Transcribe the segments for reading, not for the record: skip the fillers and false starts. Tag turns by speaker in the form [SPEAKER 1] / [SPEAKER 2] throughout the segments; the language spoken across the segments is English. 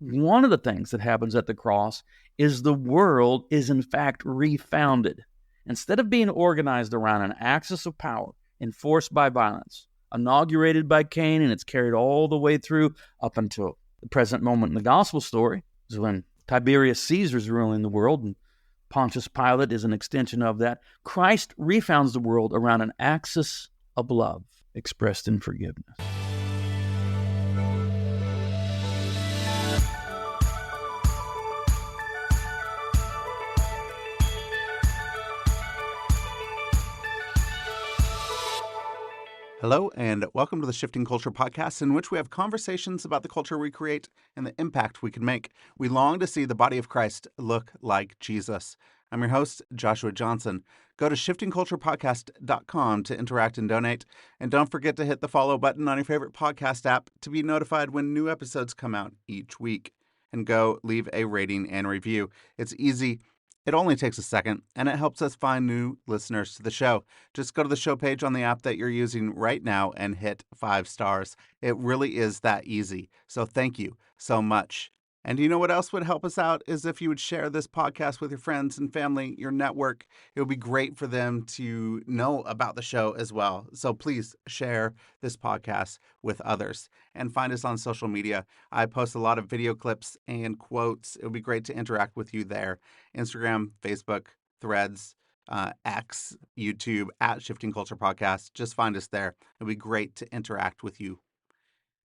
[SPEAKER 1] one of the things that happens at the cross is the world is in fact refounded. Instead of being organized around an axis of power enforced by violence, inaugurated by Cain, and it's carried all the way through up until the present moment in the gospel story, is when Tiberius Caesar is ruling the world, and Pontius Pilate is an extension of that. Christ refounds the world around an axis of love expressed in forgiveness.
[SPEAKER 2] Hello, and welcome to the Shifting Culture podcast, in which we have conversations about the culture we create and the impact we can make. We long to see the body of Christ look like Jesus. I'm your host, Joshua Johnson. Go to shiftingculturepodcast.com to interact and donate. And don't forget to hit the follow button on your favorite podcast app to be notified when new episodes come out each week. And go leave a rating and review. It's easy. It only takes a second, and it helps us find new listeners to the show. Just go to the show page on the app that you're using right now and hit 5 stars. It really is that easy. So thank you so much. And you know what else would help us out is if you would share this podcast with your friends and family, your network. It would be great for them to know about the show as well. So please share this podcast with others and find us on social media. I post a lot of video clips and quotes. It would be great to interact with you there. Instagram, Facebook, Threads, X, YouTube, at Shifting Culture Podcast. Just find us there. It would be great to interact with you.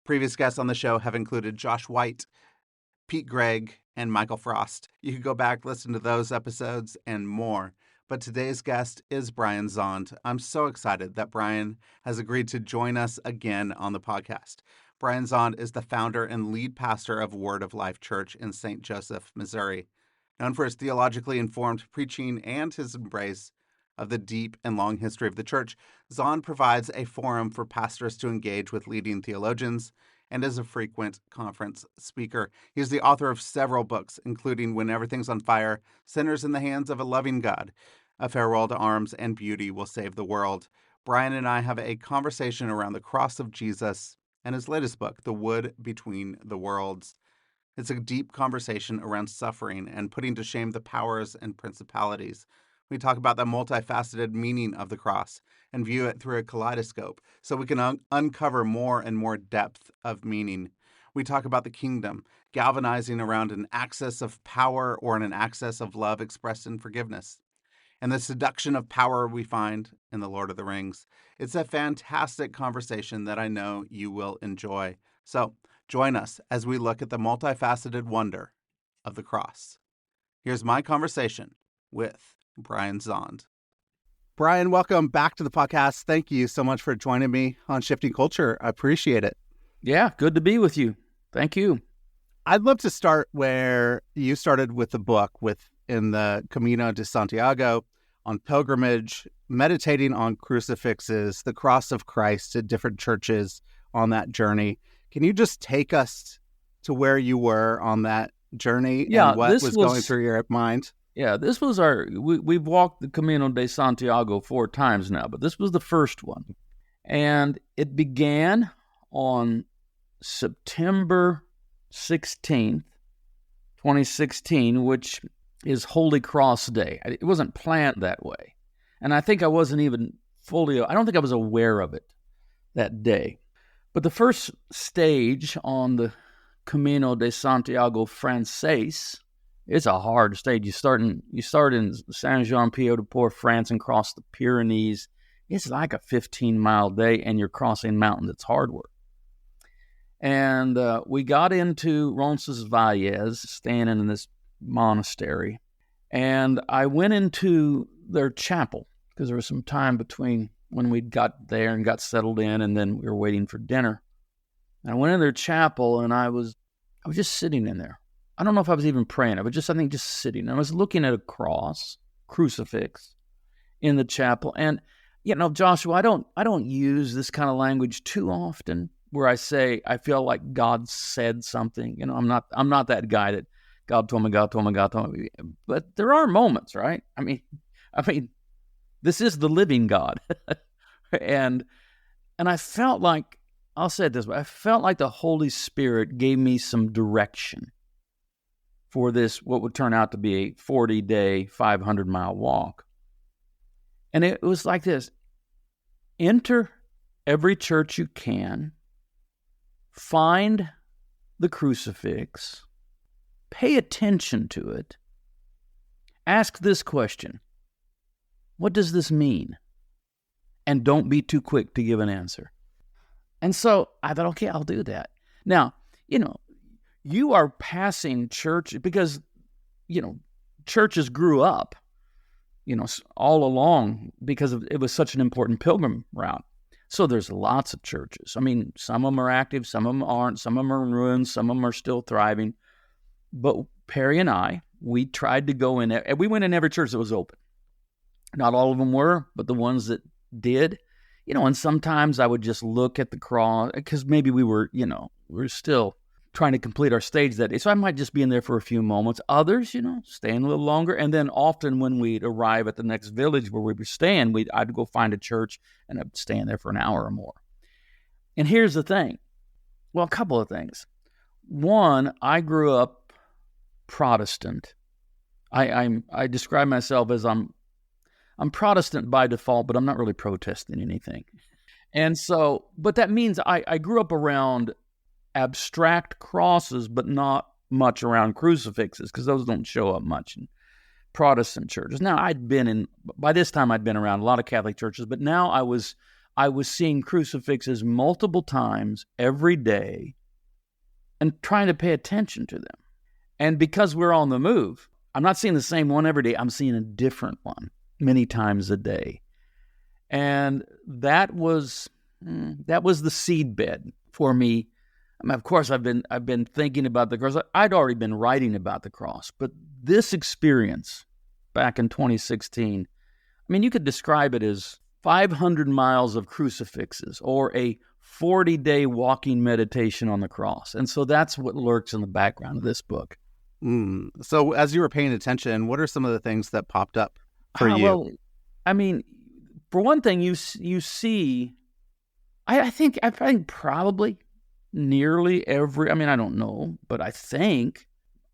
[SPEAKER 2] Previous guests on the show have included Josh White, Pete Gregg, and Michael Frost. You can go back, listen to those episodes and more. But today's guest is Brian Zahnd. I'm so excited that Brian has agreed to join us again on the podcast. Brian Zahnd is the founder and lead pastor of Word of Life Church in St. Joseph, Missouri. Known for his theologically informed preaching and his embrace of the deep and long history of the church, Zahnd provides a forum for pastors to engage with leading theologians and is a frequent conference speaker. He is the author of several books, including When Everything's on Fire, Sinners in the Hands of a Loving God, A Farewell to Arms, and Beauty Will Save the World. Brian and I have a conversation around the cross of Jesus and his latest book, The Wood Between the Worlds. It's a deep conversation around suffering and putting to shame the powers and principalities. We talk about the multifaceted meaning of the cross and view it through a kaleidoscope so we can uncover more and more depth of meaning. We talk about the kingdom, galvanizing around an axis of power or an axis of love expressed in forgiveness, and the seduction of power we find in the Lord of the Rings. It's a fantastic conversation that I know you will enjoy. So join us as we look at the multifaceted wonder of the cross. Here's my conversation with Brian Zahnd. Brian, welcome back to the podcast. Thank you so much for joining me on Shifting Culture. I appreciate it.
[SPEAKER 1] Yeah, good to be with you. Thank you.
[SPEAKER 2] I'd love to start where you started with the book, in the Camino de Santiago, on pilgrimage, meditating on crucifixes, the cross of Christ at different churches on that journey. Can you just take us to where you were on that journey and what was going through your mind?
[SPEAKER 1] Yeah, this was we've walked the Camino de Santiago 4 times now, but this was the first one. And it began on September 16th, 2016, which is Holy Cross Day. It wasn't planned that way. And I think I wasn't even I don't think I was aware of it that day. But the first stage on the Camino de Santiago Francés, it's a hard stage. You start in Saint-Jean-Pied-de-Port, France, and cross the Pyrenees. It's like a 15-mile day, and you're crossing mountains. It's hard work. And we got into Roncesvalles, staying in this monastery, and I went into their chapel because there was some time between when we got there and got settled in, and then we were waiting for dinner. And I went in their chapel, and I was just sitting in there. I don't know if I was even praying. I was just sitting. I was looking at a crucifix in the chapel. And, Joshua, I don't use this kind of language too often where I say, I feel like God said something. I'm not that guy that God told me. But there are moments, right? I mean, this is the living God. and I felt like, I'll say it this way, I felt like the Holy Spirit gave me some direction for this, what would turn out to be a 40-day, 500-mile walk. And it was like this: enter every church you can, find the crucifix, pay attention to it, ask this question: what does this mean? And don't be too quick to give an answer. And so I thought, okay, I'll do that. Now, you are passing church because, churches grew up, all along because it was such an important pilgrim route. So there's lots of churches. I mean, some of them are active, some of them aren't, some of them are in ruins, some of them are still thriving. But Perry and I, we tried to go in, and we went in every church that was open. Not all of them were, but the ones that did, and sometimes I would just look at the cross because maybe we were still trying to complete our stage that day. So I might just be in there for a few moments. Others, staying a little longer. And then often when we'd arrive at the next village where we were staying, I'd go find a church and I'd stay in there for an hour or more. And here's the thing. Well, a couple of things. One, I grew up Protestant. I describe myself as I'm Protestant by default, but I'm not really protesting anything. And so, but that means I grew up around abstract crosses, but not much around crucifixes, because those don't show up much in Protestant churches. Now, by this time I'd been around a lot of Catholic churches, but now I was seeing crucifixes multiple times every day and trying to pay attention to them. And because we're on the move, I'm not seeing the same one every day. I'm seeing a different one many times a day. And that was the seedbed for me. I mean, of course, I've been thinking about the cross. I'd already been writing about the cross, but this experience back in 2016, I mean, you could describe it as 500 miles of crucifixes or a 40-day walking meditation on the cross. And so that's what lurks in the background of this book.
[SPEAKER 2] So as you were paying attention, what are some of the things that popped up for you?
[SPEAKER 1] Well, I mean, for one thing, you see, I think probably nearly every, I mean, I don't know, but I think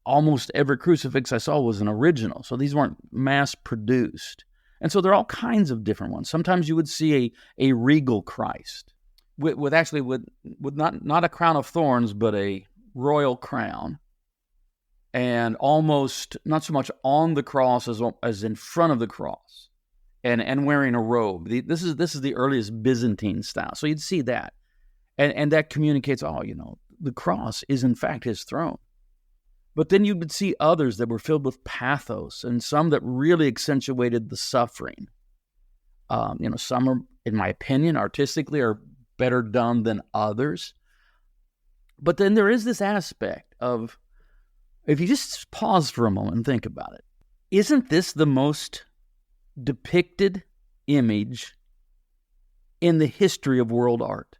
[SPEAKER 1] almost every crucifix I saw was an original. So these weren't mass produced. And so there are all kinds of different ones. Sometimes you would see a regal Christ with not a crown of thorns, but a royal crown. And almost not so much on the cross as in front of the cross, and wearing a robe. This is the earliest Byzantine style. So you'd see that, and that communicates, the cross is in fact his throne. But then you would see others that were filled with pathos, and some that really accentuated the suffering. Some are, in my opinion, artistically are better done than others. But then there is this aspect of, if you just pause for a moment and think about it, isn't this the most depicted image in the history of world art?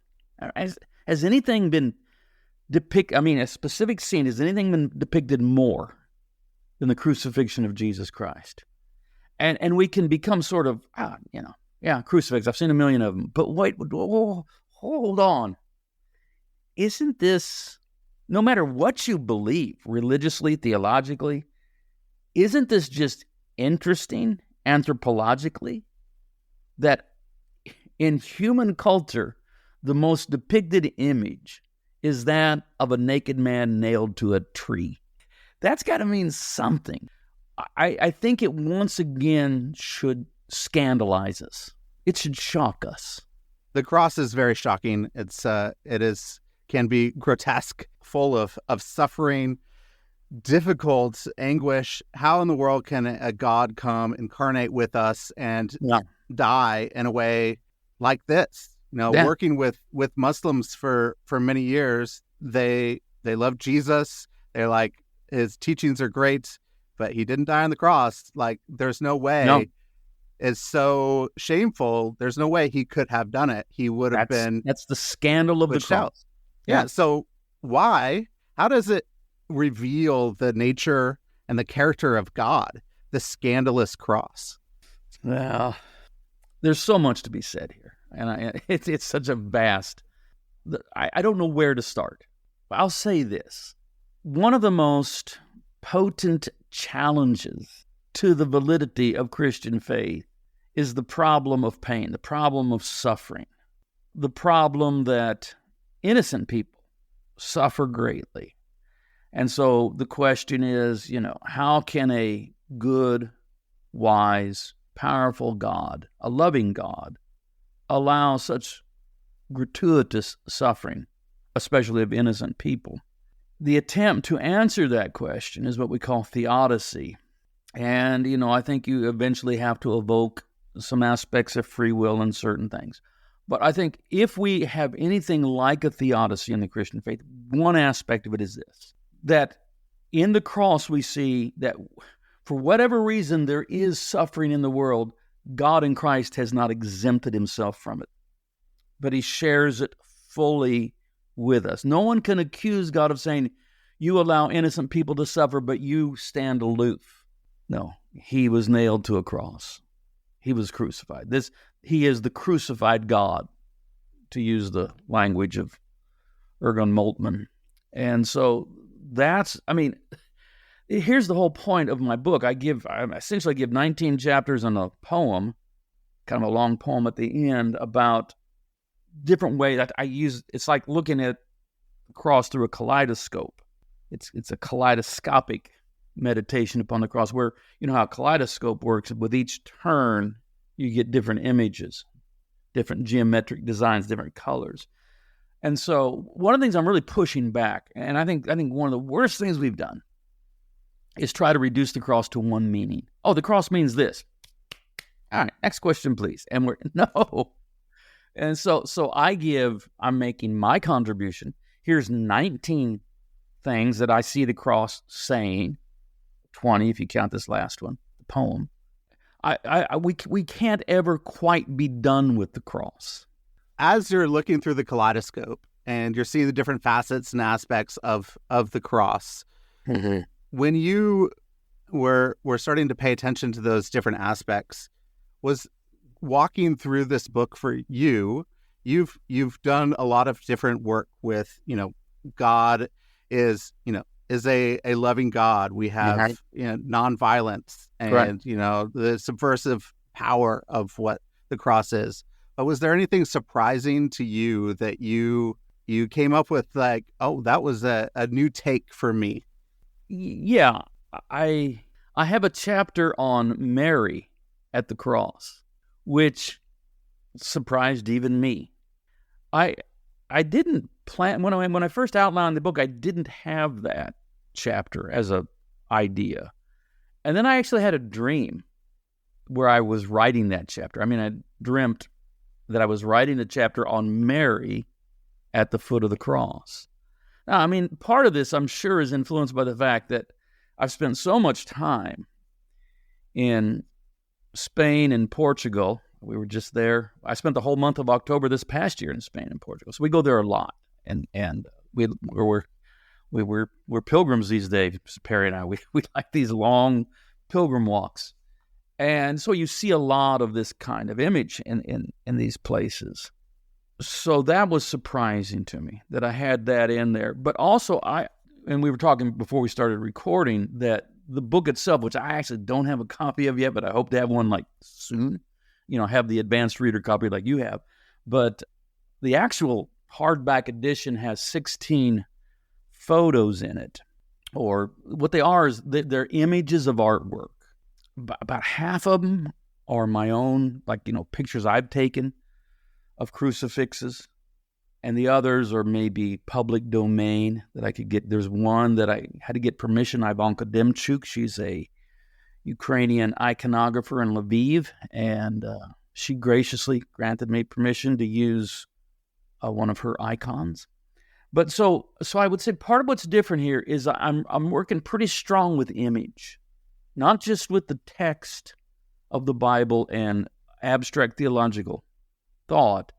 [SPEAKER 1] Has anything been depicted, a specific scene, has anything been depicted more than the crucifixion of Jesus Christ? And we can become sort of, crucifix, I've seen a million of them. But wait, hold on. Isn't this, no matter what you believe, religiously, theologically, isn't this just interesting anthropologically? That in human culture, the most depicted image is that of a naked man nailed to a tree. That's got to mean something. I think it once again should scandalize us. It should shock us.
[SPEAKER 2] The cross is very shocking. Can be grotesque, full of suffering, difficult anguish. How in the world can a God come incarnate with us and die in a way like this? Working with Muslims for many years, they love Jesus. They're like, his teachings are great, but he didn't die on the cross. Like, there's no way.
[SPEAKER 1] No.
[SPEAKER 2] It's so shameful. There's no way he could have done it. He would have been.
[SPEAKER 1] That's the scandal of the cross.
[SPEAKER 2] Out. Yeah. So why? How does it reveal the nature and the character of God, the scandalous cross?
[SPEAKER 1] Well, there's so much to be said here. And it's such a vast, I don't know where to start. I'll say this. One of the most potent challenges to the validity of Christian faith is the problem of pain, the problem of suffering, the problem that innocent people suffer greatly. And so the question is, how can a good, wise, powerful God, a loving God, allow such gratuitous suffering, especially of innocent people? The attempt to answer that question is what we call theodicy. And, I think you eventually have to evoke some aspects of free will in certain things. But I think if we have anything like a theodicy in the Christian faith, one aspect of it is this, that in the cross we see that for whatever reason there is suffering in the world, God in Christ has not exempted himself from it, but he shares it fully with us. No one can accuse God of saying, you allow innocent people to suffer, but you stand aloof. No, he was nailed to a cross. He was crucified. He is the crucified God, to use the language of Ergon Moltmann. And so here's the whole point of my book. I essentially give 19 chapters on a poem, kind of a long poem at the end, about different ways that I use. It's like looking at the cross through a kaleidoscope. It's a kaleidoscopic meditation upon the cross, where how a kaleidoscope works. With each turn, you get different images, different geometric designs, different colors. And so one of the things I'm really pushing back, and I think one of the worst things we've done, is try to reduce the cross to one meaning. Oh, the cross means this. All right, next question, please. And no. And so I'm making my contribution. Here's 19 things that I see the cross saying, 20 if you count this last one, the poem. We can't ever quite be done with the cross.
[SPEAKER 2] As you're looking through the kaleidoscope and you're seeing the different facets and aspects of the cross, mm-hmm. When you were starting to pay attention to those different aspects, was walking through this book for you, you've done a lot of different work with, God is a loving God. We have nonviolence and correct. The subversive power of what the cross is. But was there anything surprising to you that you came up with, like, oh, that was a new take for me?
[SPEAKER 1] Yeah, I have a chapter on Mary at the cross, which surprised even me. I didn't plan when I first outlined the book. I didn't have that chapter as a idea, and then I actually had a dream where I was writing that chapter. I dreamt that I was writing a chapter on Mary at the foot of the cross. Now, part of this, I'm sure, is influenced by the fact that I've spent so much time in Spain and Portugal. We were just there. I spent the whole month of October this past year in Spain and Portugal. So we go there a lot, and we're pilgrims these days. Perry and I, we like these long pilgrim walks, and so you see a lot of this kind of image in these places. So that was surprising to me that I had that in there. But also and we were talking before we started recording, that the book itself, which I actually don't have a copy of yet, but I hope to have one like soon, have the advanced reader copy like you have. But the actual hardback edition has 16 photos in it, or what they are is they're images of artwork. About half of them are my own, pictures I've taken of crucifixes, and the others are maybe public domain that I could get. There's one that I had to get permission. Ivanka Demchuk, she's a Ukrainian iconographer in Lviv, and she graciously granted me permission to use one of her icons. But so I would say part of what's different here is I'm working pretty strong with image, not just with the text of the Bible and abstract theological thought,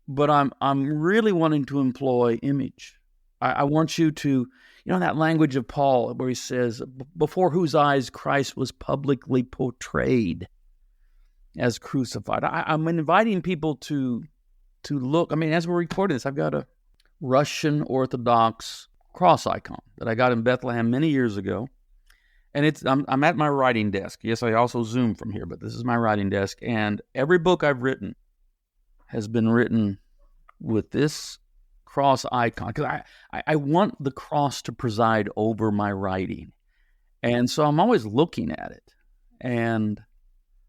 [SPEAKER 1] but I'm really wanting to employ image. I want you to, that language of Paul where he says, before whose eyes Christ was publicly portrayed as crucified. I'm inviting people to look. As we're recording this, I've got a Russian Orthodox cross icon that I got in Bethlehem many years ago. And I'm at my writing desk. Yes, I also Zoom from here, but this is my writing desk. And every book I've written has been written with this cross icon, because I want the cross to preside over my writing. And so I'm always looking at it. And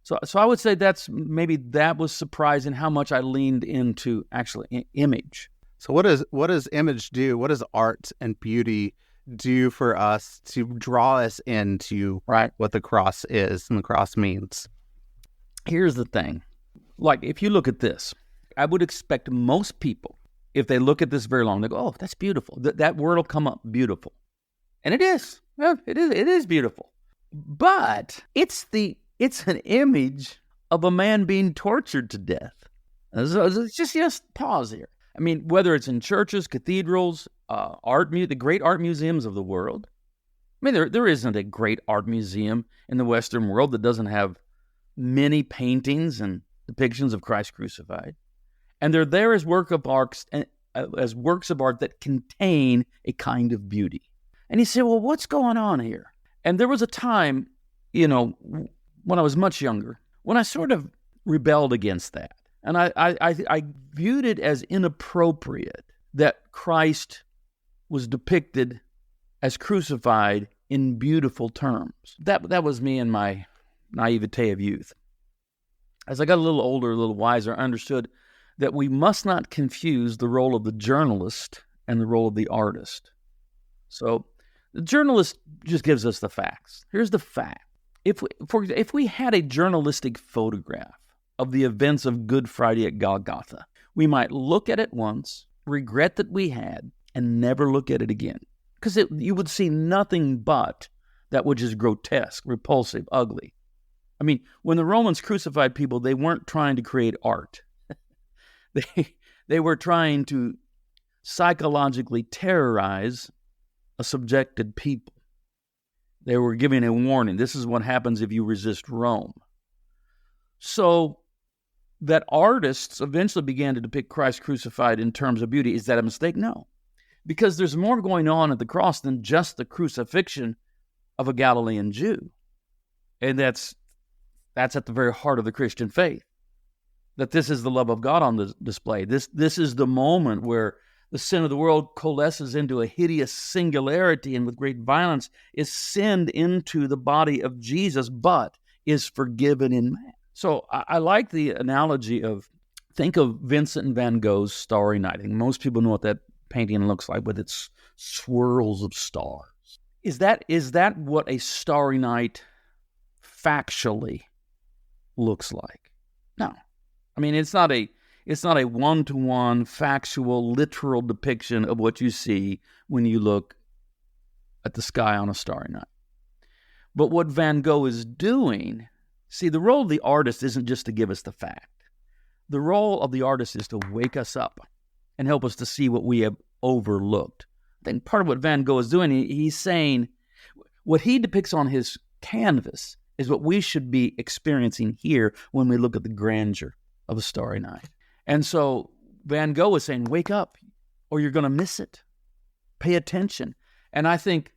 [SPEAKER 1] so I would say that was surprising how much I leaned into actually image.
[SPEAKER 2] So what does image do? What does art and beauty do for us to draw us into what the cross is and the cross means?
[SPEAKER 1] Here's the thing. Like, if you look at this, I would expect most people, if they look at this very long, they go, oh, that's beautiful. That word will come up, beautiful. And it is. Yeah, it is beautiful. But it's an image of a man being tortured to death. So just pause here. I mean, whether it's in churches, cathedrals, the great art museums of the world. I mean, there isn't a great art museum in the Western world that doesn't have many paintings and depictions of Christ crucified. And they're there as works of art that contain a kind of beauty. And you say, well, what's going on here? And there was a time, when I was much younger, when I sort of rebelled against that. And I viewed it as inappropriate that Christ was depicted as crucified in beautiful terms. That was me in my naivete of youth. As I got a little older, a little wiser, I understood that we must not confuse the role of the journalist and the role of the artist. So the journalist just gives us the facts. Here's the fact. If we had a journalistic photograph of the events of Good Friday at Golgotha, we might look at it once, regret that we had, and never look at it again. Because you would see nothing but that which is grotesque, repulsive, ugly. I mean, when the Romans crucified people, they weren't trying to create art. They were trying to psychologically terrorize a subjected people. They were giving a warning. This is what happens if you resist Rome. So that artists eventually began to depict Christ crucified in terms of beauty. Is that a mistake? No. Because there's more going on at the cross than just the crucifixion of a Galilean Jew. And that's at the very heart of the Christian faith. That this is the love of God on the display. This is the moment where the sin of the world coalesces into a hideous singularity and with great violence is sinned into the body of Jesus, but is forgiven in man. So I like the analogy of, think of Vincent van Gogh's Starry Night. I think most people know what that painting looks like with its swirls of stars. Is that what a starry night factually looks like? No. I mean, it's not a one-to-one factual, literal depiction of what you see when you look at the sky on a starry night. But what Van Gogh is doing, see, the role of the artist isn't just to give us the fact. The role of the artist is to wake us up and help us to see what we have overlooked. I think part of what Van Gogh is doing, he's saying what he depicts on his canvas is what we should be experiencing here when we look at the grandeur of a starry night. And so Van Gogh is saying, wake up or you're going to miss it. Pay attention. And I think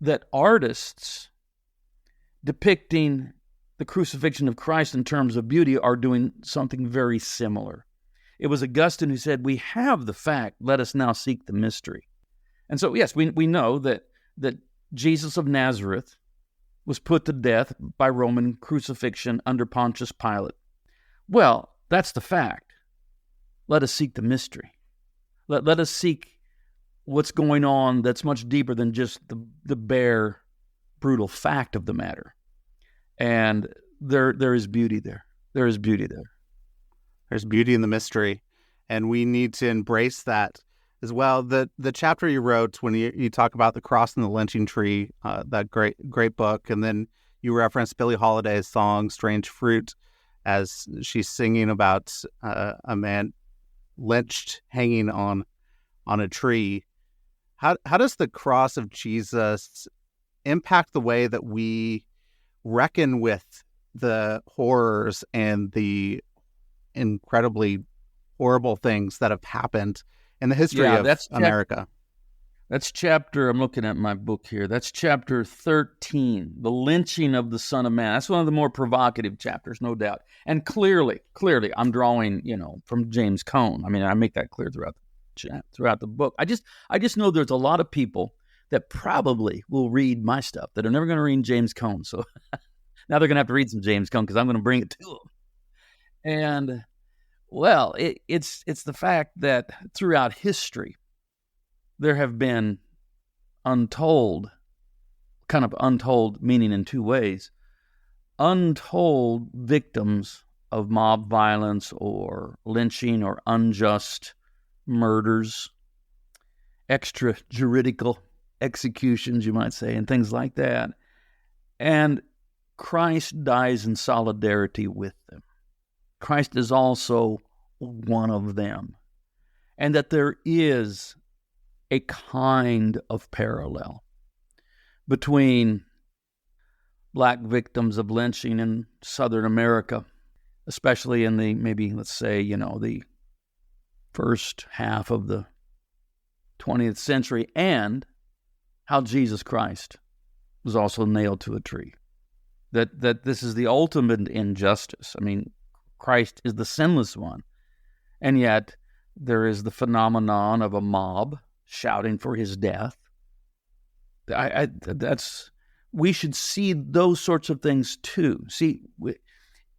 [SPEAKER 1] that artists depicting the crucifixion of Christ in terms of beauty are doing something very similar. It was Augustine who said, we have the fact, let us now seek the mystery. And so, yes, we know that Jesus of Nazareth was put to death by Roman crucifixion under Pontius Pilate. Well, that's the fact. Let us seek the mystery. Let us seek what's going on that's much deeper than just the bare, brutal fact of the matter. And there is beauty there. There is beauty there.
[SPEAKER 2] There's beauty in the mystery, and we need to embrace that as well. The chapter you wrote when you talk about the cross and the lynching tree, that great book, and then you reference Billie Holiday's song "Strange Fruit" as she's singing about a man lynched hanging on a tree. How does the cross of Jesus impact the way that we reckon with the horrors and the incredibly horrible things that have happened in the history of America?
[SPEAKER 1] That's chapter, I'm looking at my book here. That's chapter 13, the lynching of the Son of Man. That's one of the more provocative chapters, no doubt. And clearly, I'm drawing, from James Cone. I mean, I make that clear throughout the book. I just know there's a lot of people that probably will read my stuff that are never going to read James Cone. So now they're going to have to read some James Cone because I'm going to bring it to them. And, well, it's the fact that throughout history, there have been untold meaning in two ways, untold victims of mob violence or lynching or unjust murders, extrajuridical executions, you might say, and things like that. And Christ dies in solidarity with them. Christ is also one of them. And that there is a kind of parallel between black victims of lynching in Southern America, especially in the the first half of the 20th century, and how Jesus Christ was also nailed to a tree. That this is the ultimate injustice. I mean, Christ is the sinless one, and yet there is the phenomenon of a mob shouting for his death. We should see those sorts of things too. See,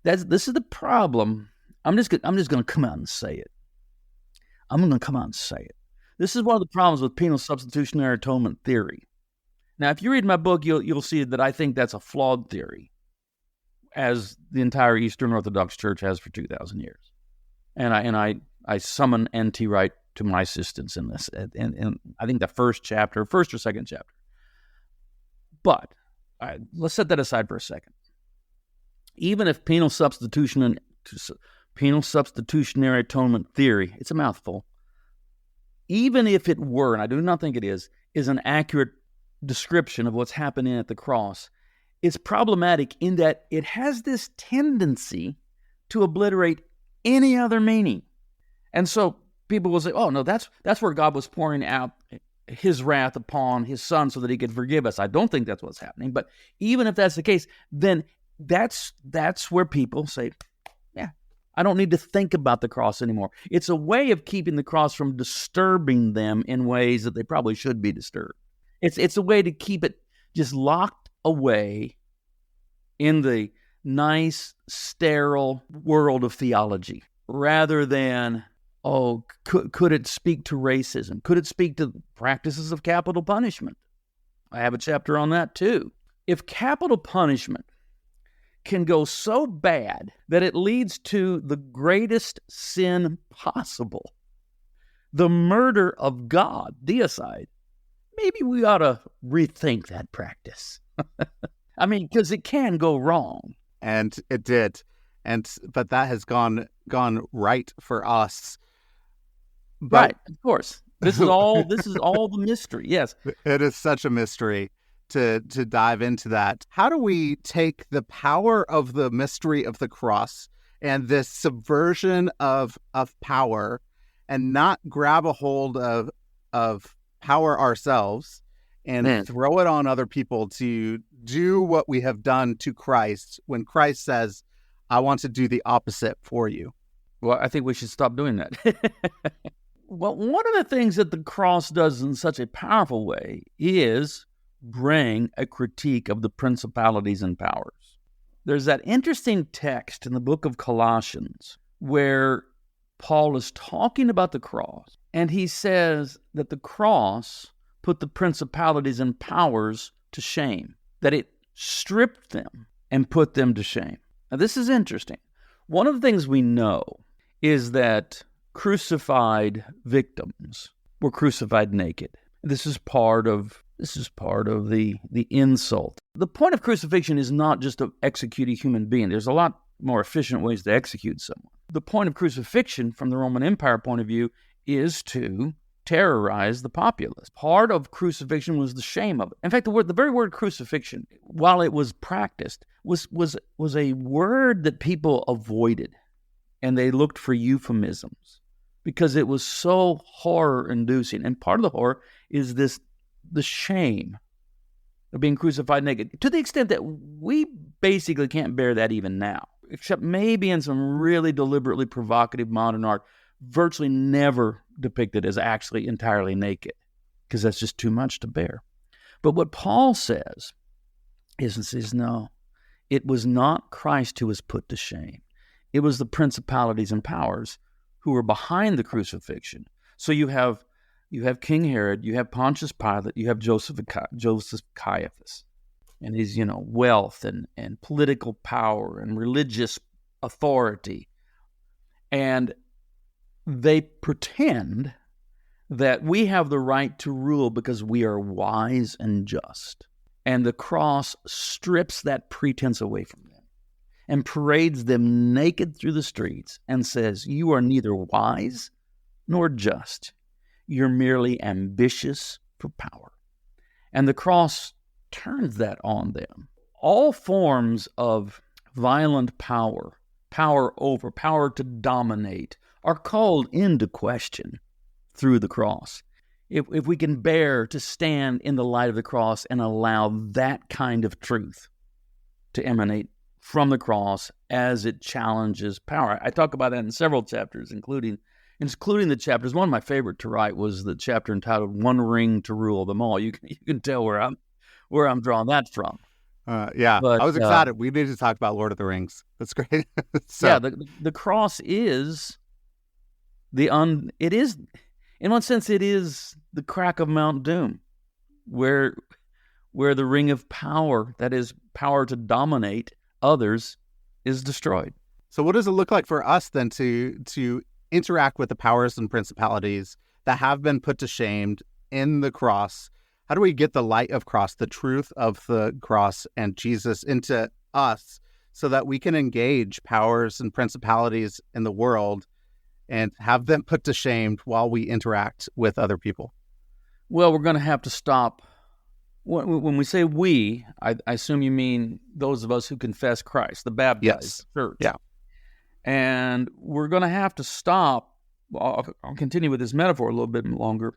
[SPEAKER 1] this is the problem. I'm just going to come out and say it. This is one of the problems with penal substitutionary atonement theory. Now, if you read my book, you'll see that I think that's a flawed theory, as the entire Eastern Orthodox Church has for 2,000 years. And I summon N.T. Wright to my assistance in this, and I think the first or second chapter. But let's set that aside for a second. Even if penal substitutionary atonement theory, it's a mouthful, even if it were, and I do not think it is an accurate description of what's happening at the cross, it's problematic in that it has this tendency to obliterate any other meaning. And so people will say, oh, no, that's where God was pouring out his wrath upon his son so that he could forgive us. I don't think that's what's happening. But even if that's the case, then that's where people say, yeah, I don't need to think about the cross anymore. It's a way of keeping the cross from disturbing them in ways that they probably should be disturbed. It's a way to keep it just locked away in the nice, sterile world of theology, rather than, could it speak to racism? Could it speak to practices of capital punishment? I have a chapter on that too. If capital punishment can go so bad that it leads to the greatest sin possible, the murder of God, deicide, maybe we ought to rethink that practice. I mean, because it can go wrong.
[SPEAKER 2] And it did. But that has gone right for us. But,
[SPEAKER 1] right, of course. This is all the mystery. Yes.
[SPEAKER 2] It is such a mystery to dive into that. How do we take the power of the mystery of the cross and this subversion of power and not grab a hold of power ourselves and throw it on other people to do what we have done to Christ when Christ says, I want to do the opposite for you?
[SPEAKER 1] Well, I think we should stop doing that. Well, one of the things that the cross does in such a powerful way is bring a critique of the principalities and powers. There's that interesting text in the book of Colossians where Paul is talking about the cross, and he says that the cross put the principalities and powers to shame, that it stripped them and put them to shame. Now, this is interesting. One of the things we know is that crucified victims were crucified naked. This is part of the insult. The point of crucifixion is not just to execute a human being. There's a lot more efficient ways to execute someone. The point of crucifixion, from the Roman Empire point of view, is to terrorize the populace. Part of crucifixion was the shame of it. In fact, the very word crucifixion, while it was practiced, was a word that people avoided, and they looked for euphemisms because it was so horror-inducing. And part of the horror is the shame of being crucified naked, to the extent that we basically can't bear that even now, except maybe in some really deliberately provocative modern art, virtually never depicted as actually entirely naked, because that's just too much to bear. But what Paul says is no, it was not Christ who was put to shame. It was the principalities and powers who were behind the crucifixion. So you have King Herod, you have Pontius Pilate, you have Joseph Caiaphas, and his wealth and political power and religious authority, and they pretend that we have the right to rule because we are wise and just. And the cross strips that pretense away from them and parades them naked through the streets and says, you are neither wise nor just. You're merely ambitious for power. And the cross turns that on them. All forms of violent power to dominate, are called into question through the cross. If we can bear to stand in the light of the cross and allow that kind of truth to emanate from the cross as it challenges power. I talk about that in several chapters, including the chapters. One of my favorite to write was the chapter entitled "One Ring to Rule Them All." You can tell where I'm drawing that from.
[SPEAKER 2] Yeah,
[SPEAKER 1] but,
[SPEAKER 2] I was excited. We need to talk about Lord of the Rings. That's great.
[SPEAKER 1] Yeah, the cross is it is, in one sense, it is the crack of Mount Doom, where the ring of power, that is power to dominate others, is destroyed.
[SPEAKER 2] So what does it look like for us then to interact with the powers and principalities that have been put to shame in the cross? How do we get the light of cross, the truth of the cross and Jesus into us so that we can engage powers and principalities in the world and have them put to shame while we interact with other people?
[SPEAKER 1] Well, we're going to have to stop. When we say we, I assume you mean those of us who confess Christ, the baptized
[SPEAKER 2] Yes.
[SPEAKER 1] church.
[SPEAKER 2] Yeah.
[SPEAKER 1] And we're going to have to stop, I'll continue with this metaphor a little bit longer,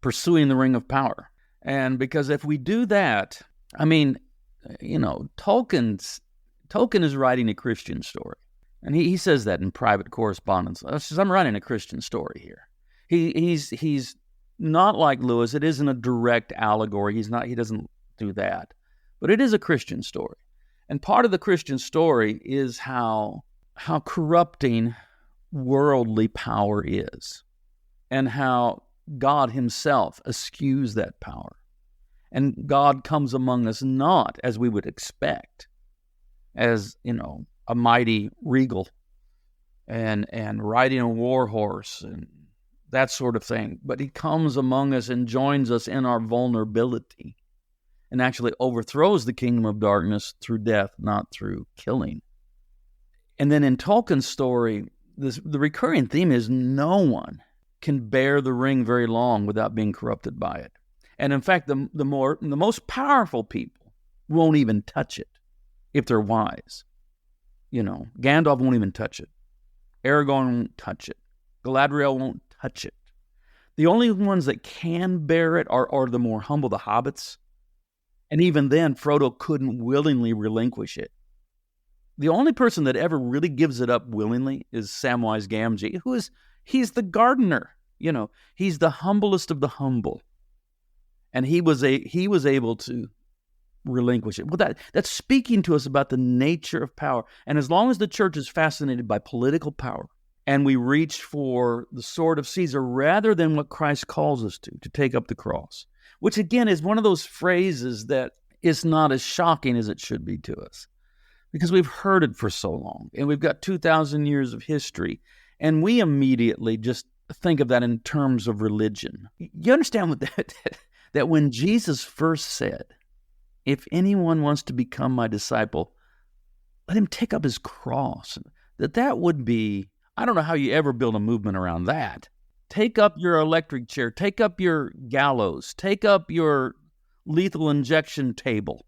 [SPEAKER 1] pursuing the ring of power. And because if we do that, I mean, Tolkien is writing a Christian story. And he says that in private correspondence. Says, I'm writing a Christian story here. He's not like Lewis. It isn't a direct allegory. He doesn't do that. But it is a Christian story. And part of the Christian story is how corrupting worldly power is, and how God himself eschews that power. And God comes among us not as we would expect, as, a mighty regal and riding a war horse and that sort of thing. But he comes among us and joins us in our vulnerability and actually overthrows the kingdom of darkness through death, not through killing. And then in Tolkien's story, the recurring theme is no one can bear the ring very long without being corrupted by it. And in fact, the most powerful people won't even touch it if they're wise. Gandalf won't even touch it. Aragorn won't touch it. Galadriel won't touch it. The only ones that can bear it are the more humble, the hobbits. And even then, Frodo couldn't willingly relinquish it. The only person that ever really gives it up willingly is Samwise Gamgee, he's the gardener. He's the humblest of the humble. And he was able to relinquish it. Well, that's speaking to us about the nature of power. And as long as the church is fascinated by political power, and we reach for the sword of Caesar rather than what Christ calls us to take up the cross, which again is one of those phrases that is not as shocking as it should be to us, because we've heard it for so long, and we've got 2,000 years of history, and we immediately just think of that in terms of religion. You understand what that when Jesus first said, if anyone wants to become my disciple, let him take up his cross. That would be, I don't know how you ever build a movement around that. Take up your electric chair, take up your gallows, take up your lethal injection table,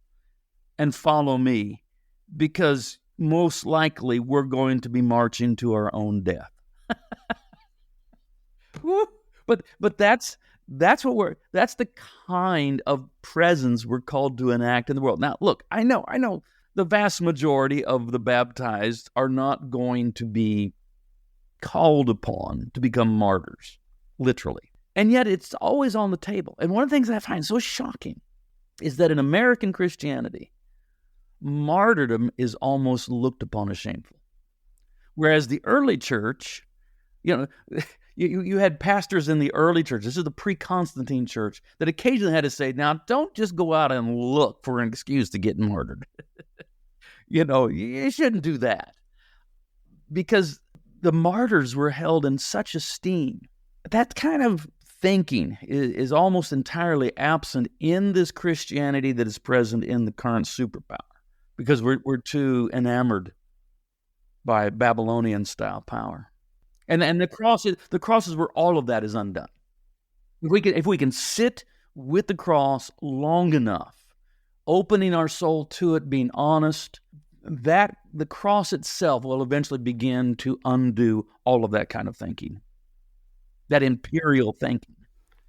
[SPEAKER 1] and follow me, because most likely we're going to be marching to our own death. But that's the kind of presence we're called to enact in the world. Now, look, I know the vast majority of the baptized are not going to be called upon to become martyrs, literally. And yet it's always on the table. And one of the things I find so shocking is that in American Christianity, martyrdom is almost looked upon as shameful. Whereas the early church, you had pastors in the early church, this is the pre-Constantine church, that occasionally had to say, now don't just go out and look for an excuse to get martyred. You shouldn't do that. Because the martyrs were held in such esteem. That kind of thinking is almost entirely absent in this Christianity that is present in the current superpower, because we're too enamored by Babylonian-style power. And the cross is where all of that is undone. If we can sit with the cross long enough, opening our soul to it, being honest, that the cross itself will eventually begin to undo all of that kind of thinking, that imperial thinking.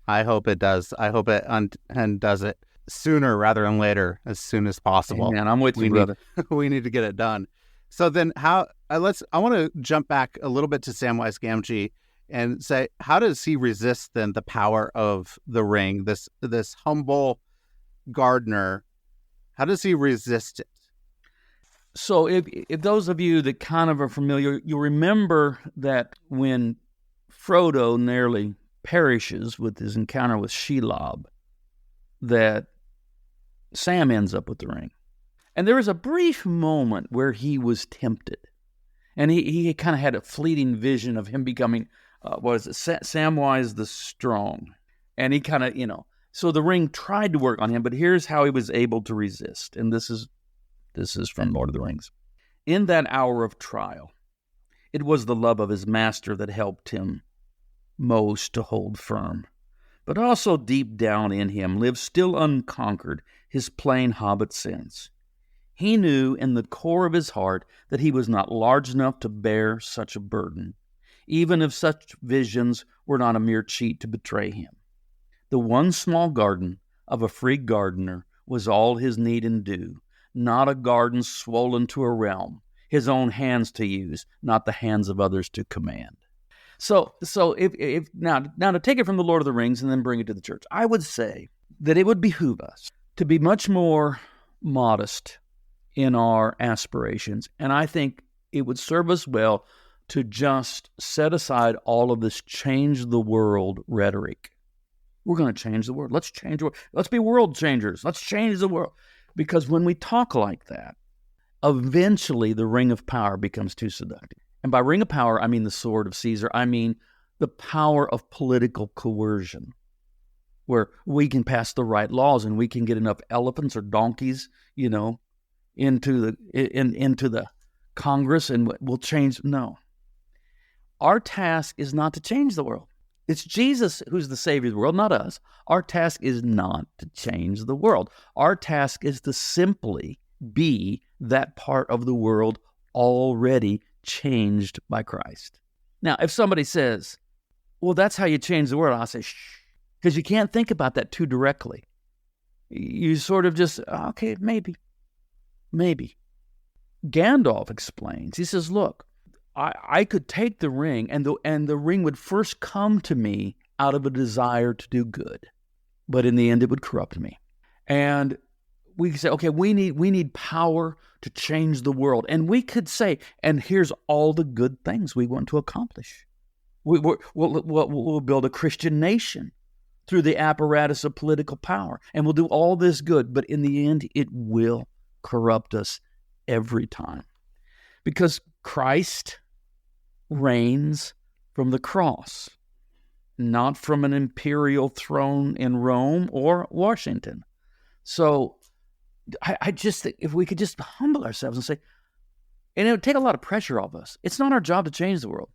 [SPEAKER 2] I hope it does. I hope it undoes it sooner rather than later, as soon as possible.
[SPEAKER 1] Man, I'm with you, brother.
[SPEAKER 2] We need to get it done. So then I want to jump back a little bit to Samwise Gamgee and say, how does he resist then the power of the ring, this humble gardener? How does he resist it?
[SPEAKER 1] So if those of you that kind of are familiar, you'll remember that when Frodo nearly perishes with his encounter with Shelob, that Sam ends up with the ring. And there was a brief moment where he was tempted. And he kind of had a fleeting vision of him becoming, Samwise the Strong. And he kind of, so the ring tried to work on him, but here's how he was able to resist. And this is from Lord of the Rings. In that hour of trial, it was the love of his master that helped him most to hold firm. But also deep down in him lived still unconquered his plain hobbit sins. He knew in the core of his heart that he was not large enough to bear such a burden, even if such visions were not a mere cheat to betray him. The one small garden of a free gardener was all his need and due, not a garden swollen to a realm, his own hands to use, not the hands of others to command. So if now to take it from the Lord of the Rings and then bring it to the church, I would say that it would behoove us to be much more modest in our aspirations. And I think it would serve us well to just set aside all of this change the world rhetoric. We're going to change the world. Let's change the world. Let's be world changers. Let's change the world. Because when we talk like that, eventually the ring of power becomes too seductive. And by ring of power, I mean the sword of Caesar. I mean the power of political coercion, where we can pass the right laws and we can get enough elephants or donkeys, into the Congress and we'll change. No. Our task is not to change the world. It's Jesus who's the Savior of the world, not us. Our task is not to change the world. Our task is to simply be that part of the world already changed by Christ. Now, if somebody says, well, that's how you change the world, I'll say, shh, because you can't think about that too directly. You sort of just, okay, maybe. Gandalf explains, he says, look, I could take the ring and the ring would first come to me out of a desire to do good, but in the end it would corrupt me. And we could say, okay, we need power to change the world. And we could say, and here's all the good things we want to accomplish. We'll build a Christian nation through the apparatus of political power, and we'll do all this good, but in the end it will corrupt us every time. Because Christ reigns from the cross, not from an imperial throne in Rome or Washington. So I just think if we could just humble ourselves and say, and it would take a lot of pressure off us. It's not our job to change the world.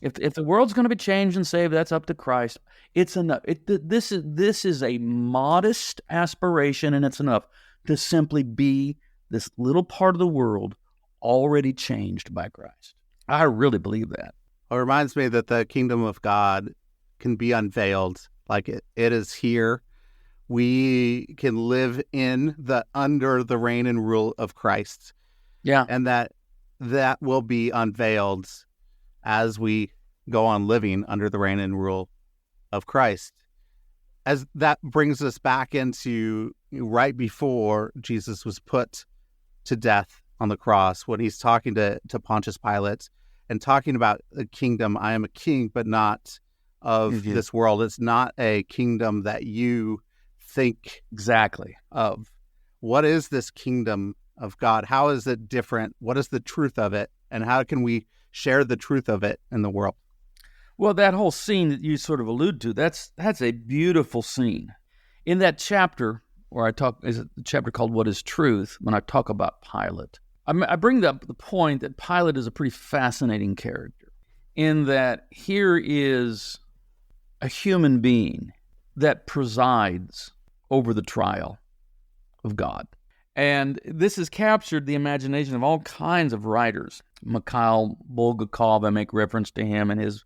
[SPEAKER 1] If the world's going to be changed and saved, that's up to Christ. It's enough. This is a modest aspiration, and it's enough to simply be this little part of the world already changed by Christ. I really believe that.
[SPEAKER 2] Well, it reminds me that the kingdom of God can be unveiled. Like it is here. We can live under the reign and rule of Christ.
[SPEAKER 1] Yeah.
[SPEAKER 2] And that will be unveiled as we go on living under the reign and rule of Christ. As that brings us back into right before Jesus was put to death on the cross, when he's talking to Pontius Pilate and talking about the kingdom. I am a king, but not of this world. It's not a kingdom that you think
[SPEAKER 1] exactly
[SPEAKER 2] of. What is this kingdom of God? How is it different? What is the truth of it? And how can we share the truth of it in the world?
[SPEAKER 1] Well, that whole scene that you sort of allude to, that's a beautiful scene. In that chapter where is it the chapter called What is Truth, when I talk about Pilate, I bring up the point that Pilate is a pretty fascinating character, in that here is a human being that presides over the trial of God. And this has captured the imagination of all kinds of writers. Mikhail Bulgakov, I make reference to him and his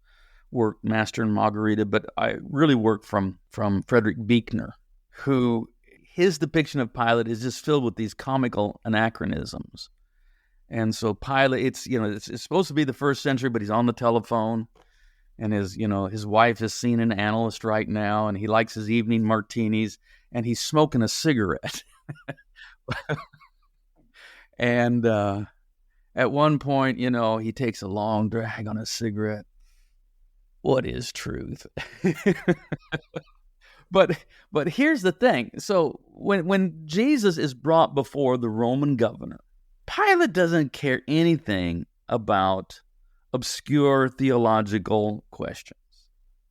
[SPEAKER 1] work, Master and Margarita, but I really work from Frederick Buechner, who his depiction of Pilate is just filled with these comical anachronisms. And so Pilate, it's supposed to be the first century, but he's on the telephone, and his wife is seeing an analyst right now, and he likes his evening martinis, and he's smoking a cigarette. And at one point, he takes a long drag on a cigarette. What is truth? But here's the thing. So when Jesus is brought before the Roman governor, Pilate doesn't care anything about obscure theological questions.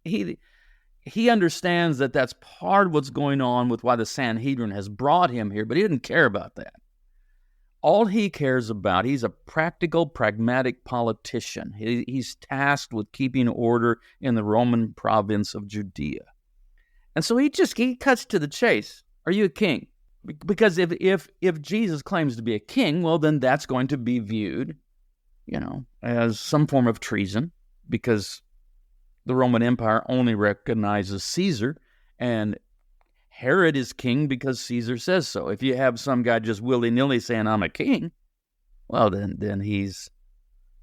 [SPEAKER 1] He understands that that's part of what's going on with why the Sanhedrin has brought him here, but he didn't care about that. All he cares about, he's a practical, pragmatic politician. He's tasked with keeping order in the Roman province of Judea. And so he cuts to the chase. Are you a king? Because if Jesus claims to be a king, well, then that's going to be viewed, as some form of treason, because the Roman Empire only recognizes Caesar, and Herod is king because Caesar says so. If you have some guy just willy-nilly saying, I'm a king, well, then he's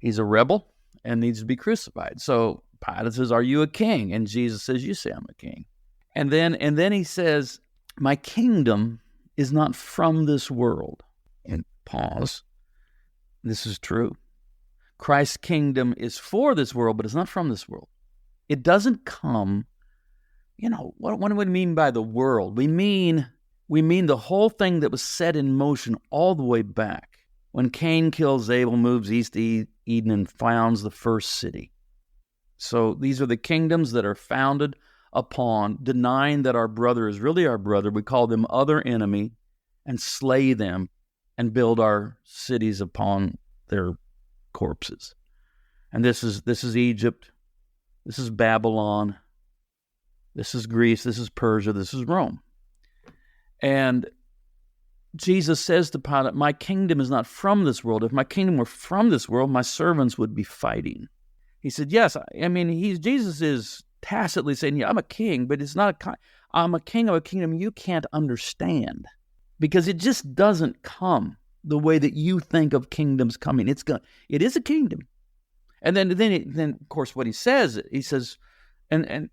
[SPEAKER 1] a rebel and needs to be crucified. So Pilate says, are you a king? And Jesus says, you say I'm a king. And then he says, my kingdom is not from this world. And pause. This is true. Christ's kingdom is for this world, but it's not from this world. It doesn't come, what do we mean by the world? We mean the whole thing that was set in motion all the way back. When Cain kills Abel, moves east to Eden, and founds the first city. So these are the kingdoms that are founded upon denying that our brother is really our brother. We call them other enemy and slay them and build our cities upon their corpses. And this is Egypt. This is Babylon. This is Greece. This is Persia. This is Rome. And Jesus says to Pilate, my kingdom is not from this world. If my kingdom were from this world, my servants would be fighting. He said, yes, Jesus is tacitly saying, yeah, I'm a king, but I'm a king of a kingdom you can't understand, because it just doesn't come the way that you think of kingdoms coming. It is a kingdom. And then of course what he says, and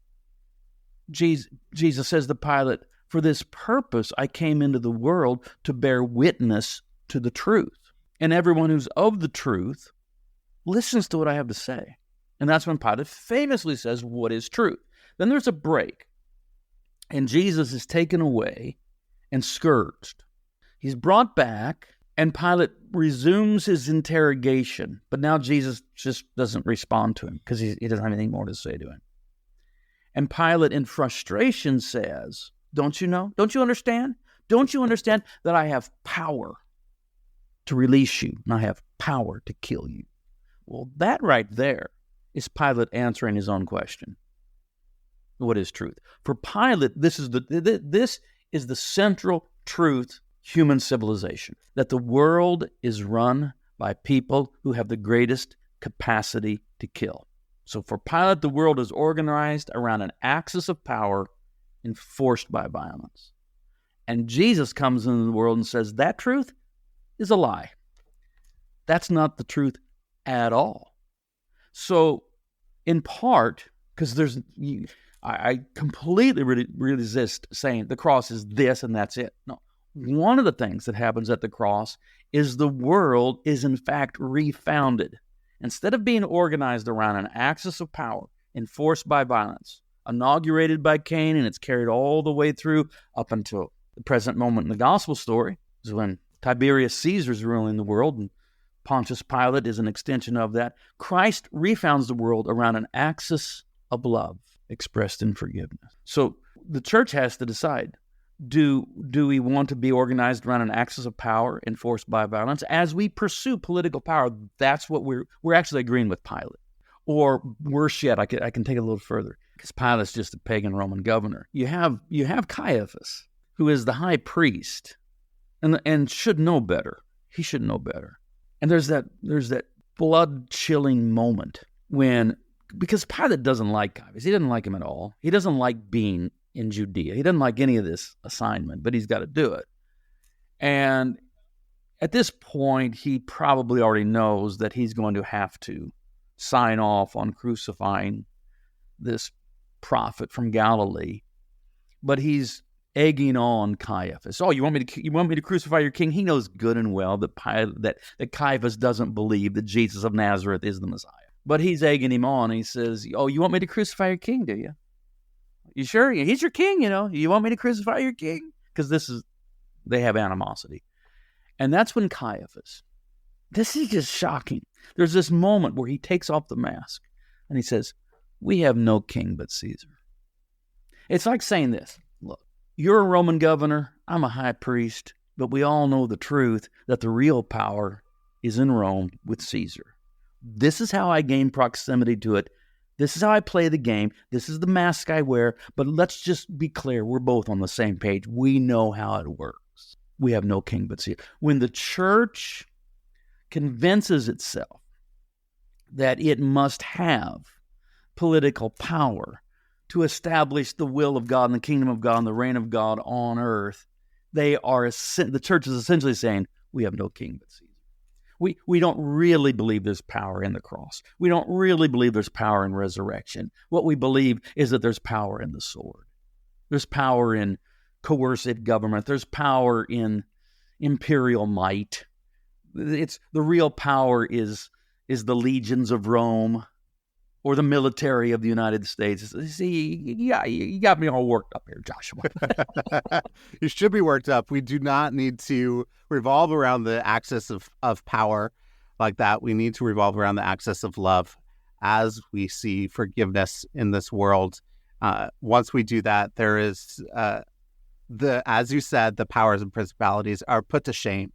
[SPEAKER 1] Jesus says to Pilate, for this purpose I came into the world to bear witness to the truth. And everyone who's of the truth listens to what I have to say. And that's when Pilate famously says, what is truth? Then there's a break, and Jesus is taken away and scourged. He's brought back, and Pilate resumes his interrogation. But now Jesus just doesn't respond to him because he doesn't have anything more to say to him. And Pilate, in frustration, says, don't you know? Don't you understand? Don't you understand that I have power to release you, and I have power to kill you? Well, that right there is Pilate answering his own question. What is truth? For Pilate, this is the central truth, human civilization, that the world is run by people who have the greatest capacity to kill. So for Pilate, the world is organized around an axis of power enforced by violence. And Jesus comes into the world and says that truth is a lie. That's not the truth at all. So in part, because I completely resist saying the cross is this and that's it. No. One of the things that happens at the cross is the world is in fact refounded. Instead of being organized around an axis of power enforced by violence, inaugurated by Cain, and it's carried all the way through up until the present moment in the gospel story, is when Tiberius Caesar is ruling the world and Pontius Pilate is an extension of that. Christ refounds the world around an axis of love expressed in forgiveness. So the church has to decide, do we want to be organized around an axis of power enforced by violence? As we pursue political power, that's what we're actually agreeing with Pilate. Or worse yet, I can take it a little further, because Pilate's just a pagan Roman governor. You have Caiaphas, who is the high priest, and should know better. He should know better. And there's that blood-chilling moment because Pilate doesn't like Caiaphas. He doesn't like him at all. He doesn't like being in Judea. He doesn't like any of this assignment, but he's got to do it. And at this point, he probably already knows that he's going to have to sign off on crucifying this prophet from Galilee. But he's egging on Caiaphas. Oh, you want me to crucify your king? He knows good and well that Caiaphas doesn't believe that Jesus of Nazareth is the Messiah. But he's egging him on. He says, "Oh, you want me to crucify your king, do you? You sure? He's your king, you know. You want me to crucify your king?" Because they have animosity. And that's when Caiaphas, this is just shocking. There's this moment where he takes off the mask and he says, "We have no king but Caesar." It's like saying this, look, you're a Roman governor, I'm a high priest, but we all know the truth that the real power is in Rome with Caesar. This is how I gain proximity to it. This is how I play the game. This is the mask I wear. But let's just be clear. We're both on the same page. We know how it works. We have no king but Caesar. When the church convinces itself that it must have political power to establish the will of God and the kingdom of God and the reign of God on earth, the church is essentially saying, we have no king but Caesar. We don't really believe there's power in the cross. We don't really believe there's power in resurrection. What we believe is that there's power in the sword. There's power in coercive government. There's power in imperial might. The real power is the legions of Rome or the military of the United States. See, yeah, you got me all worked up here, Joshua.
[SPEAKER 2] You should be worked up. We do not need to revolve around the axis of power like that. We need to revolve around the axis of love as we see forgiveness in this world. Once we do that, there is, as you said, the powers and principalities are put to shame.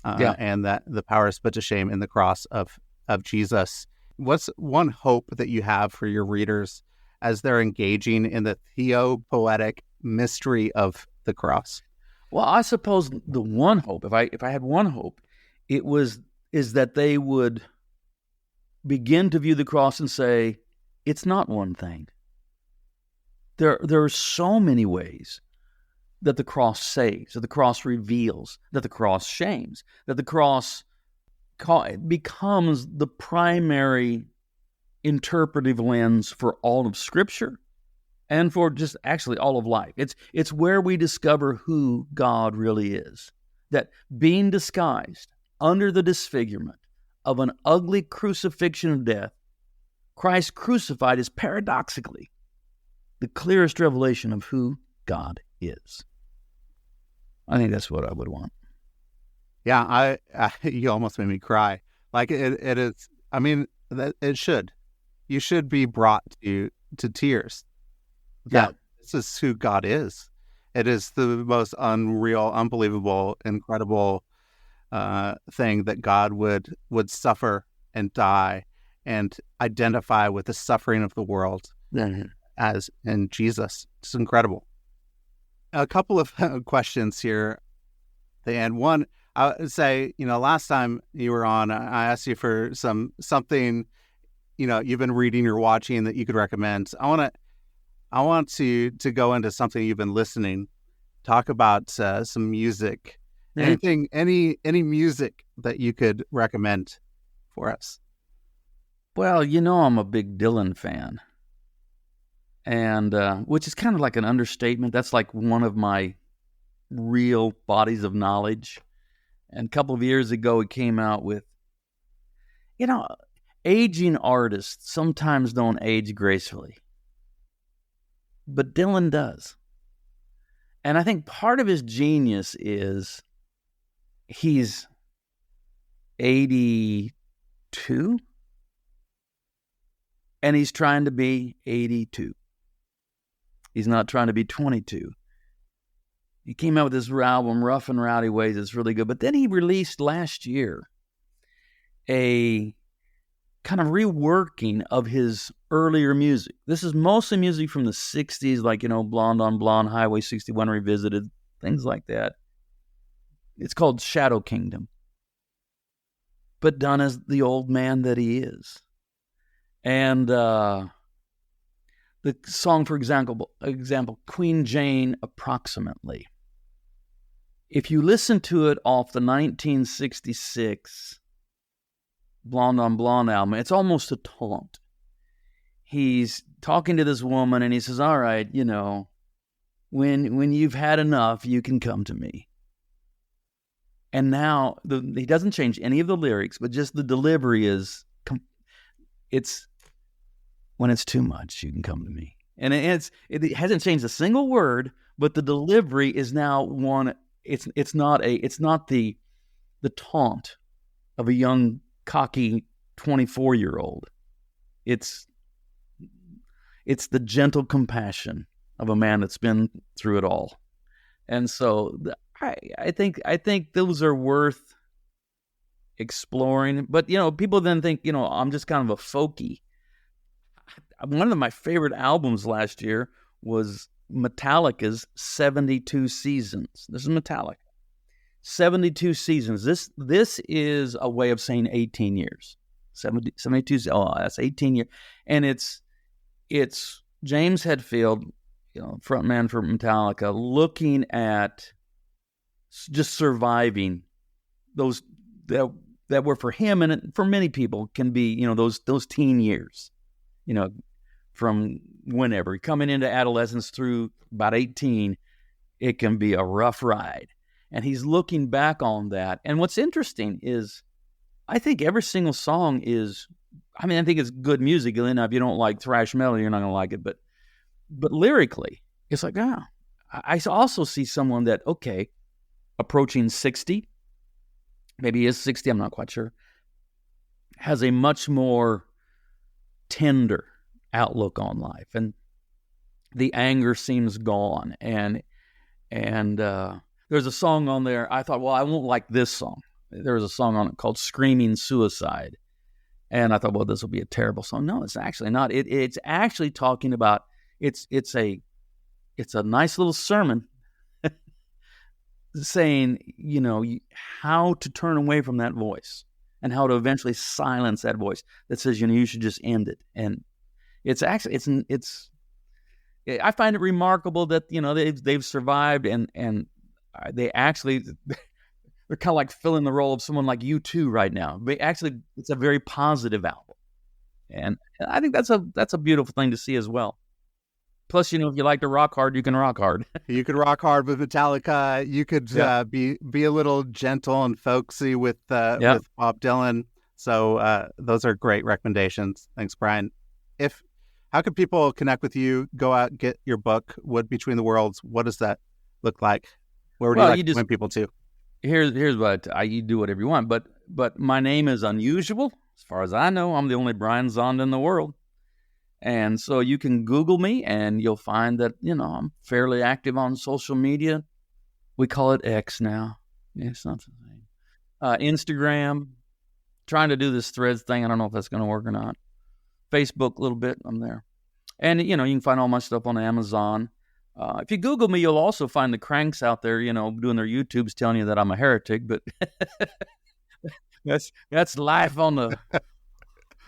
[SPEAKER 2] And that the power is put to shame in the cross of Jesus. What's one hope that you have for your readers as they're engaging in the theopoetic mystery of the cross?
[SPEAKER 1] Well, I suppose the one hope, if I had one hope, is that they would begin to view the cross and say, it's not one thing. There are so many ways that the cross saves, that the cross reveals, that the cross shames, that the cross becomes the primary interpretive lens for all of Scripture and for just actually all of life. It's where we discover who God really is. That being disguised under the disfigurement of an ugly crucifixion of death, Christ crucified is paradoxically the clearest revelation of who God is. I think that's what I would want.
[SPEAKER 2] Yeah, you almost made me cry. Like it is. I mean, it should. You should be brought to tears.
[SPEAKER 1] Yeah,
[SPEAKER 2] this is who God is. It is the most unreal, unbelievable, incredible thing that God would suffer and die and identify with the suffering of the world as in Jesus. It's incredible. A couple of questions here. And one, I would say, last time you were on, I asked you for something you've been reading or watching that you could recommend. I want to go into something you've been listening. Talk about some music. Anything, any music that you could recommend for us?
[SPEAKER 1] Well, I'm a big Dylan fan, and which is kind of like an understatement. That's like one of my real bodies of knowledge. And a couple of years ago, he came out with, aging artists sometimes don't age gracefully, but Dylan does. And I think part of his genius is he's 82 and he's trying to be 82. He's not trying to be 22. He came out with this album, Rough and Rowdy Ways. It's really good. But then he released last year a kind of reworking of his earlier music. This is mostly music from the 60s, like, Blonde on Blonde, Highway 61 Revisited, things like that. It's called Shadow Kingdom, but done as the old man that he is. And the song, for example, Queen Jane, Approximately. If you listen to it off the 1966 Blonde on Blonde album, it's almost a taunt. He's talking to this woman and he says, all right, when you've had enough, you can come to me. And now he doesn't change any of the lyrics, but just the delivery is, it's when it's too much, you can come to me. And it hasn't changed a single word, but the delivery is now one. It's not the taunt of a young, cocky 24-year-old. It's the gentle compassion of a man that's been through it all. And so I think those are worth exploring. But people then think I'm just kind of a folky. One of my favorite albums last year was Metallica's 72 Seasons. This is Metallica. 72 seasons. This is a way of saying 18 years. 72. Oh, that's 18 years. And it's James Hetfield, frontman for Metallica, looking at just surviving those that were for him and for many people can be, those teen years, from whenever coming into adolescence through about 18, it can be a rough ride. And he's looking back on that. And what's interesting is I think every single song is, I think it's good music. Now, if you don't like thrash metal, you're not going to like it. But lyrically, it's like, I also see someone that, okay, approaching 60, maybe he is 60, I'm not quite sure, has a much more tender outlook on life. And the anger seems gone. And there's a song on there. I thought, well, I won't like this song. There was a song on it called Screaming Suicide. And I thought, well, this will be a terrible song. No, it's actually not. It's actually talking about, it's a nice little sermon saying, how to turn away from that voice and how to eventually silence that voice that says, you should just end it. And it's actually, I find it remarkable that, they've survived and they actually, they're kind of like filling the role of someone like U2 right now. But actually, it's a very positive album. And I think that's a beautiful thing to see as well. Plus, if you like to rock hard, you can rock hard.
[SPEAKER 2] You could rock hard with Metallica. You could be a little gentle and folksy with Bob Dylan. So those are great recommendations. Thanks, Brian. How can people connect with you? Go out, get your book, Wood Between the Worlds. What does that look like? Where would you like to point people to?
[SPEAKER 1] Here's what you do whatever you want, but my name is unusual. As far as I know, I'm the only Brian Zahnd in the world. And so you can Google me and you'll find that, I'm fairly active on social media. We call it X now. Yeah, it's not the same. Instagram, trying to do this Threads thing. I don't know if that's going to work or not. Facebook a little bit, I'm there. And, you can find all my stuff on Amazon. If you Google me, you'll also find the cranks out there, doing their YouTubes telling you that I'm a heretic, but that's life on the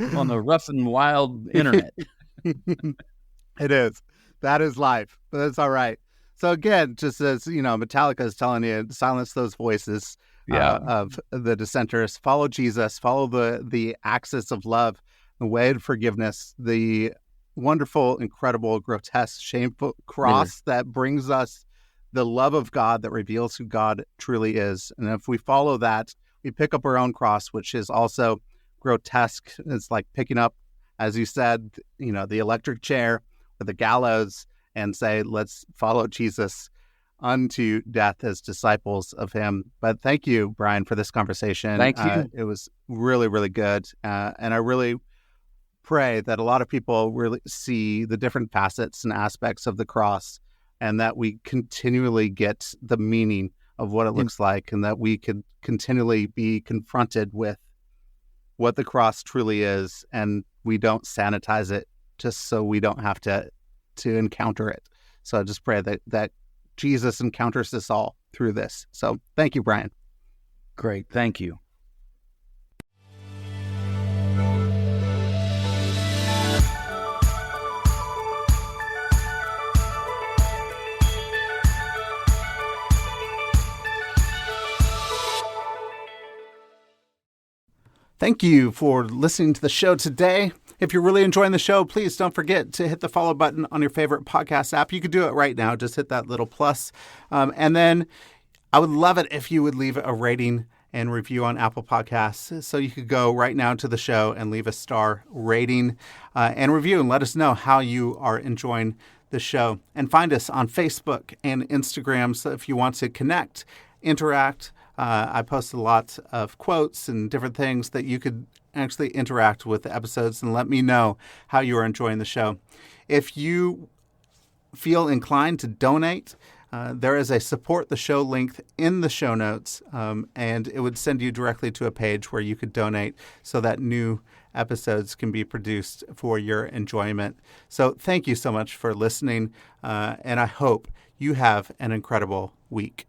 [SPEAKER 1] on the rough and wild internet.
[SPEAKER 2] It is. That is life, but that's all right. So again, just as Metallica is telling you, silence those voices of the dissenters. Follow Jesus. Follow the axis of love, the way of forgiveness, the wonderful, incredible, grotesque, shameful cross that brings us the love of God that reveals who God truly is. And if we follow that, we pick up our own cross, which is also grotesque. It's like picking up, as you said, the electric chair or the gallows, and say, let's follow Jesus unto death as disciples of him. But thank you, Brian, for this conversation.
[SPEAKER 1] Thank you.
[SPEAKER 2] It was really, really good. And I really pray that a lot of people really see the different facets and aspects of the cross, and that we continually get the meaning of what it looks like, and that we could continually be confronted with what the cross truly is, and we don't sanitize it just so we don't have to encounter it. So I just pray that Jesus encounters us all through this. So thank you, Brian.
[SPEAKER 1] Great. Thank you.
[SPEAKER 2] Thank you for listening to the show today. If you're really enjoying the show, please don't forget to hit the follow button on your favorite podcast app. You could do it right now. Just hit that little plus. And then I would love it if you would leave a rating and review on Apple Podcasts. So you could go right now to the show and leave a star rating and review, and let us know how you are enjoying the show. And find us on Facebook and Instagram. So if you want to connect, interact, I post a lot of quotes and different things that you could actually interact with the episodes, and let me know how you are enjoying the show. If you feel inclined to donate, there is a support the show link in the show notes, and it would send you directly to a page where you could donate so that new episodes can be produced for your enjoyment. So thank you so much for listening, and I hope you have an incredible week.